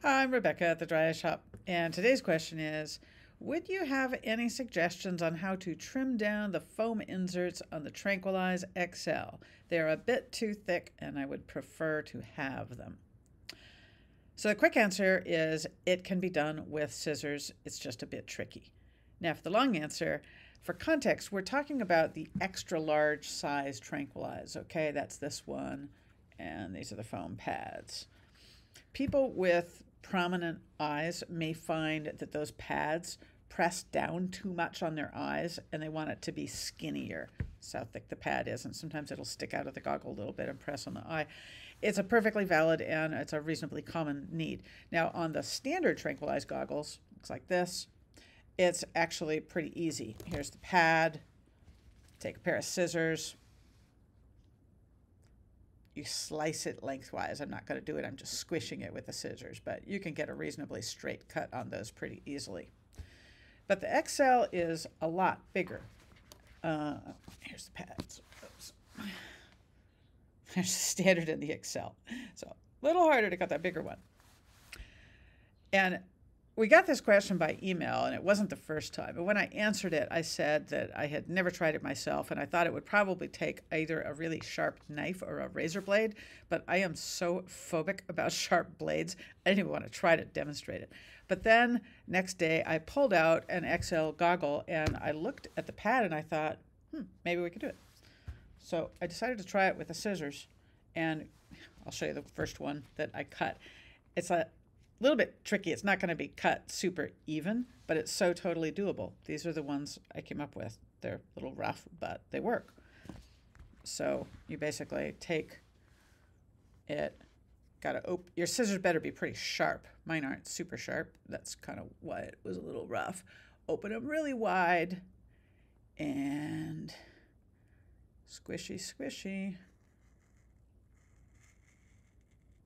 Hi, I'm Rebecca at the Dry Eye Shop, and today's question is, would you have any suggestions on how to trim down the foam inserts on the Tranquileyes XL? They're a bit too thick and I would prefer to have them. So the quick answer is it can be done with scissors. It's just a bit tricky. Now for the long answer, for context, we're talking about the extra large size Tranquileyes, okay? That's this one, and these are the foam pads. People with prominent eyes may find that those pads press down too much on their eyes and they want it to be skinnier. That's how thick the pad is, and sometimes it'll stick out of the goggle a little bit and press on the eye. It's a perfectly valid and it's a reasonably common need. Now on the standard Tranquilized goggles, looks like this, it's actually pretty easy. Here's the pad, take a pair of scissors, you slice it lengthwise. I'm not going to do it. I'm just squishing it with the scissors, but you can get a reasonably straight cut on those pretty easily. But the XL is a lot bigger. Here's the pads. Oops. There's the standard and the XL. So a little harder to cut that bigger one. And we got this question by email, and it wasn't the first time. But when I answered it, I said that I had never tried it myself, and I thought it would probably take either a really sharp knife or a razor blade. But I am so phobic about sharp blades, I didn't even want to try to demonstrate it. But then next day, I pulled out an XL goggle, and I looked at the pad, and I thought, maybe we could do it. So I decided to try it with the scissors, and I'll show you the first one that I cut. It's a little bit tricky. It's not going to be cut super even, but it's so totally doable. These are the ones I came up with. They're a little rough, but they work. So you basically take it, your scissors better be pretty sharp. Mine aren't super sharp. That's kind of why it was a little rough. Open them really wide and squishy, squishy.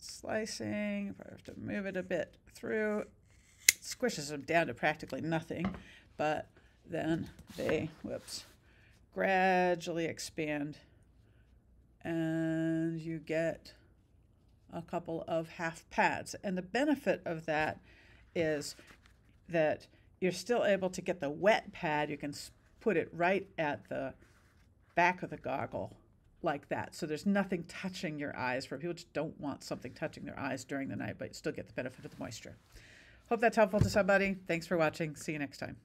Slicing, I have to move it a bit through. It squishes them down to practically nothing, but then they, gradually expand and you get a couple of half pads. And the benefit of that is that you're still able to get the wet pad. You can put it right at the back of the goggle like that. So there's nothing touching your eyes. For people just don't want something touching their eyes during the night, but you still get the benefit of the moisture. Hope that's helpful to somebody. Thanks for watching. See you next time.